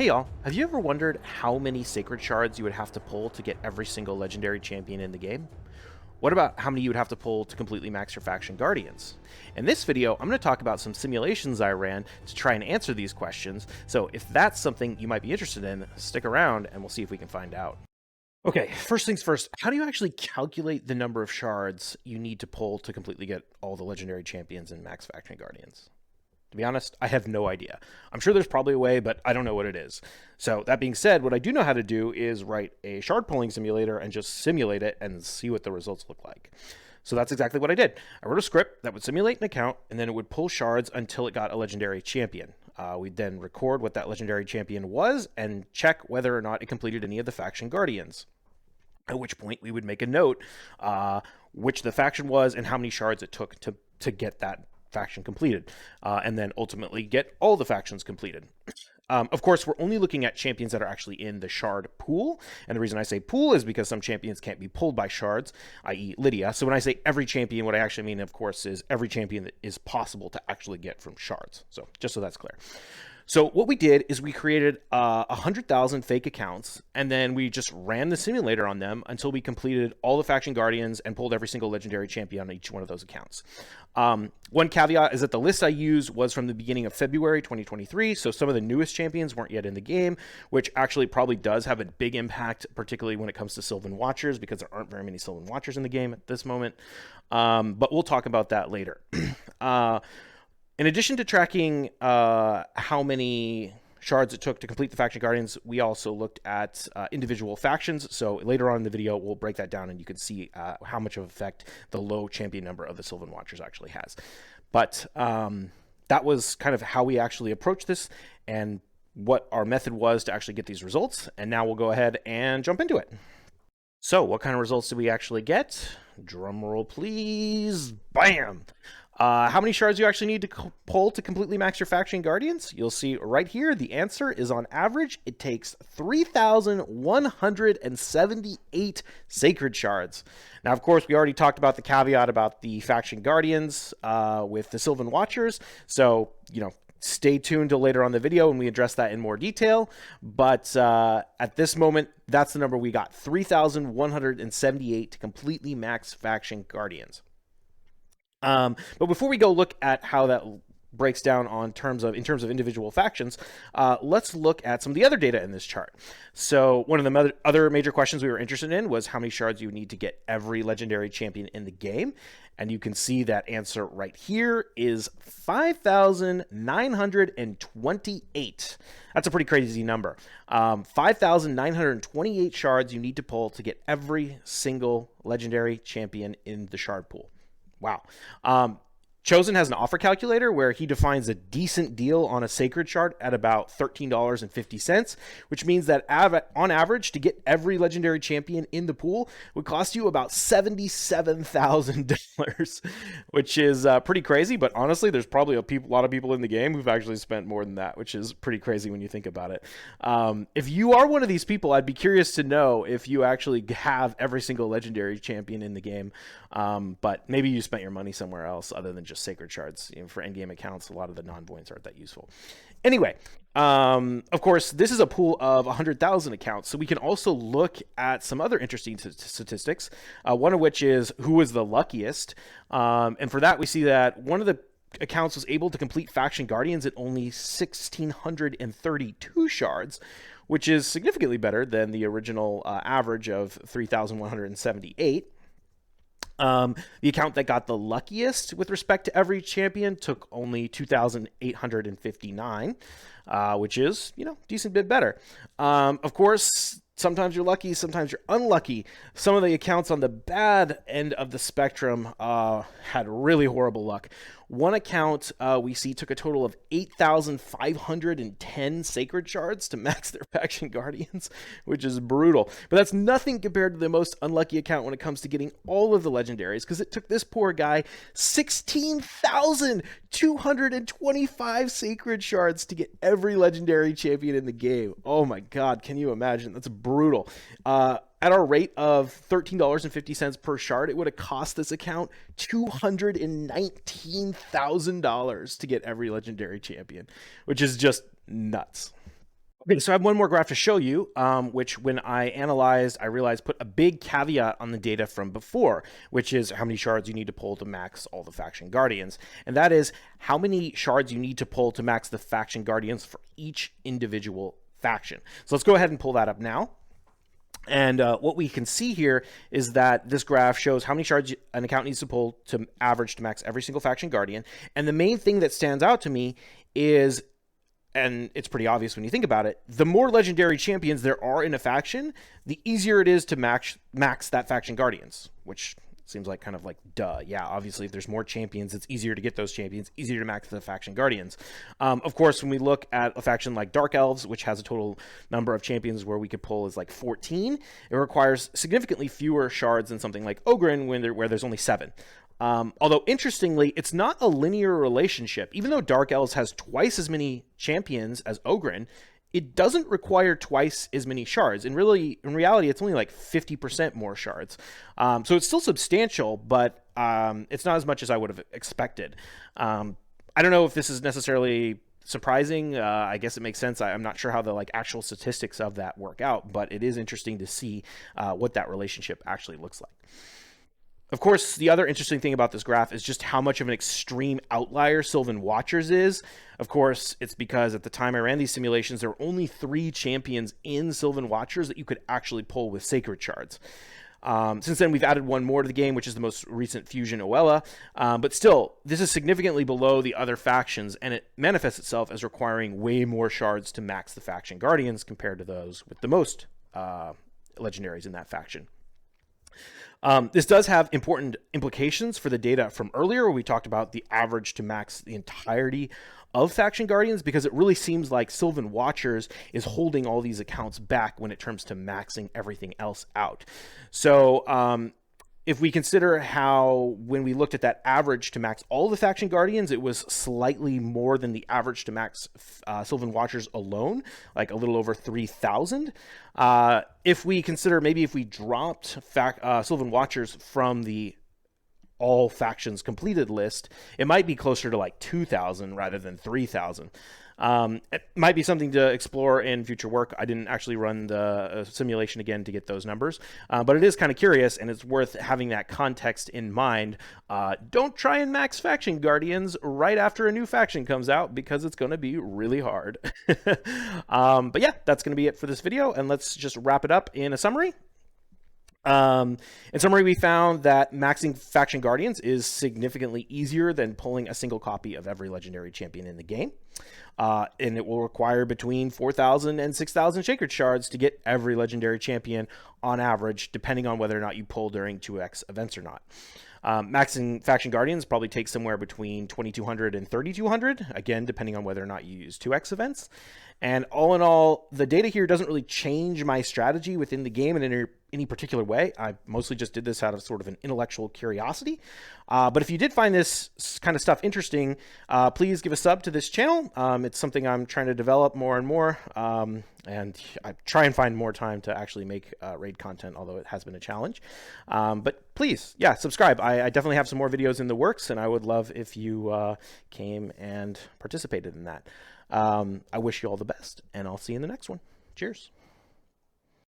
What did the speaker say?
Hey y'all, have you ever wondered how many sacred shards you would have to pull to get every single legendary champion in the game? What about how many you would have to pull to completely max your faction guardians? In this video, I'm going to talk about some simulations I ran to try and answer these questions, so if that's something you might be interested in, stick around and we'll see if we can find out. Okay, first things first, how do you actually calculate the number of shards you need to pull to completely get all the legendary champions and max faction guardians? To be honest, I have no idea. I'm sure there's probably a way, but I don't know what it is. So that being said, what I do know how to do is write a shard pulling simulator and just simulate it and see what the results look like. So that's exactly what I did. I wrote a script that would simulate an account, and then it would pull shards until it got a legendary champion. We'd then record what that legendary champion was and check whether or not it completed any of the faction guardians. At which point we would make a note which the faction was and how many shards it took to get that faction completed, and then ultimately get all the factions completed. Of course, we're only looking at champions that are actually in the shard pool, and the reason I say pool is because some champions can't be pulled by shards, i.e. Lydia. So when I say every champion, what I actually mean, of course, is every champion that is possible to actually get from shards. So just so that's clear. So what we did is we created 100,000 fake accounts, and then we just ran the simulator on them until we completed all the faction guardians and pulled every single legendary champion on each one of those accounts. One caveat is that the list I used was from the beginning of February 2023, so some of the newest champions weren't yet in the game, which actually probably does have a big impact, particularly when it comes to Sylvan Watchers, because there aren't very many Sylvan Watchers in the game at this moment. But we'll talk about that later. In addition to tracking how many shards it took to complete the faction guardians, we also looked at individual factions. So later on in the video, we'll break that down and you can see how much of effect the low champion number of the Sylvan Watchers actually has. But that was kind of how we actually approached this and what our method was to actually get these results. And now we'll go ahead and jump into it. So what kind of results did we actually get? Drum roll, please. Bam! How many shards you actually need to pull to completely max your faction guardians? You'll see right here, the answer is on average, it takes 3,178 sacred shards. Now, of course, we already talked about the caveat about the faction guardians with the Sylvan Watchers. So, stay tuned till later on the video and we address that in more detail. But at this moment, that's the number we got, 3,178 to completely max faction guardians. But before we go look at how that breaks down in terms of individual factions, let's look at some of the other data in this chart. So one of the other major questions we were interested in was how many shards you need to get every legendary champion in the game. And you can see that answer right here is 5,928. That's a pretty crazy number. 5,928 shards you need to pull to get every single legendary champion in the shard pool. Wow. Chosen has an offer calculator where he defines a decent deal on a sacred shard at about $13.50, which means that on average, to get every legendary champion in the pool would cost you about $77,000, which is pretty crazy. But honestly, there's probably a lot of people in the game who've actually spent more than that, which is pretty crazy when you think about it. If you are one of these people, I'd be curious to know if you actually have every single legendary champion in the game. But maybe you spent your money somewhere else other than just sacred shards. For endgame accounts, a lot of the non-voids aren't that useful. Anyway, of course, this is a pool of 100,000 accounts, so we can also look at some other interesting statistics, one of which is who was the luckiest. And for that, we see that one of the accounts was able to complete faction guardians at only 1,632 shards, which is significantly better than the original average of 3,178. The account that got the luckiest with respect to every champion took only 2,859, which is, decent bit better. Of course, sometimes you're lucky, sometimes you're unlucky. Some of the accounts on the bad end of the spectrum had really horrible luck. One account we see took a total of 8,510 sacred shards to max their faction guardians, which is brutal. But that's nothing compared to the most unlucky account when it comes to getting all of the legendaries, because it took this poor guy 16,225 sacred shards to get every legendary champion in the game. Oh my God, can you imagine? That's brutal. At our rate of $13.50 per shard, it would have cost this account $219,000 to get every legendary champion, which is just nuts. Okay, so I have one more graph to show you, which when I analyzed, I realized put a big caveat on the data from before, which is how many shards you need to pull to max all the faction guardians. And that is how many shards you need to pull to max the faction guardians for each individual faction. So let's go ahead and pull that up now. And what we can see here is that this graph shows how many shards an account needs to pull to average to max every single faction guardian. And the main thing that stands out to me is, and it's pretty obvious when you think about it, the more legendary champions there are in a faction, the easier it is to max that faction guardians, which seems like kind of like duh. Yeah, obviously if there's more champions, it's easier to get those champions, easier to max the faction guardians. Of course, when we look at a faction like Dark Elves, which has a total number of champions where we could pull is like 14, it requires significantly fewer shards than something like Ogren where there's only 7. Although interestingly, it's not a linear relationship. Even though Dark Elves has twice as many champions as Ogren, it doesn't require twice as many shards. And really, in reality, it's only like 50% more shards. So it's still substantial, but it's not as much as I would have expected. I don't know if this is necessarily surprising. I guess it makes sense. I'm not sure how the actual statistics of that work out, but it is interesting to see what that relationship actually looks like. Of course, the other interesting thing about this graph is just how much of an extreme outlier Sylvan Watchers is. Of course, it's because at the time I ran these simulations, there were only 3 champions in Sylvan Watchers that you could actually pull with Sacred Shards. Since then, we've added one more to the game, which is the most recent fusion, Oella. But still, this is significantly below the other factions, and it manifests itself as requiring way more shards to max the faction guardians compared to those with the most legendaries in that faction. This does have important implications for the data from earlier, where we talked about the average to max the entirety of faction guardians, because it really seems like Sylvan Watchers is holding all these accounts back when it comes to maxing everything else out. So if we consider how when we looked at that average to max all the faction guardians, it was slightly more than the average to max Sylvan Watchers alone, like a little over 3,000. If we consider maybe if we dropped Sylvan Watchers from the all factions completed list, it might be closer to like 2,000 rather than 3,000. It might be something to explore in future work. I didn't actually run the simulation again to get those numbers, but it is kind of curious, and it's worth having that context in mind. Don't try and max faction guardians right after a new faction comes out, because it's going to be really hard. But yeah, that's going to be it for this video, and let's just wrap it up in a summary. In summary, we found that maxing faction guardians is significantly easier than pulling a single copy of every legendary champion in the game. And it will require between 4,000 and 6,000 Sacred Shards to get every legendary champion on average, depending on whether or not you pull during 2x events or not. Maxing faction guardians probably takes somewhere between 2,200 and 3,200, again, depending on whether or not you use 2x events. And all in all, the data here doesn't really change my strategy within the game in any particular way. I mostly just did this out of sort of an intellectual curiosity. But if you did find this kind of stuff interesting, please give a sub to this channel. It's something I'm trying to develop more and more. And I try and find more time to actually make raid content, although it has been a challenge. But please, yeah, subscribe. I definitely have some more videos in the works, and I would love if you came and participated in that. I wish you all the best, and I'll see you in the next one. Cheers.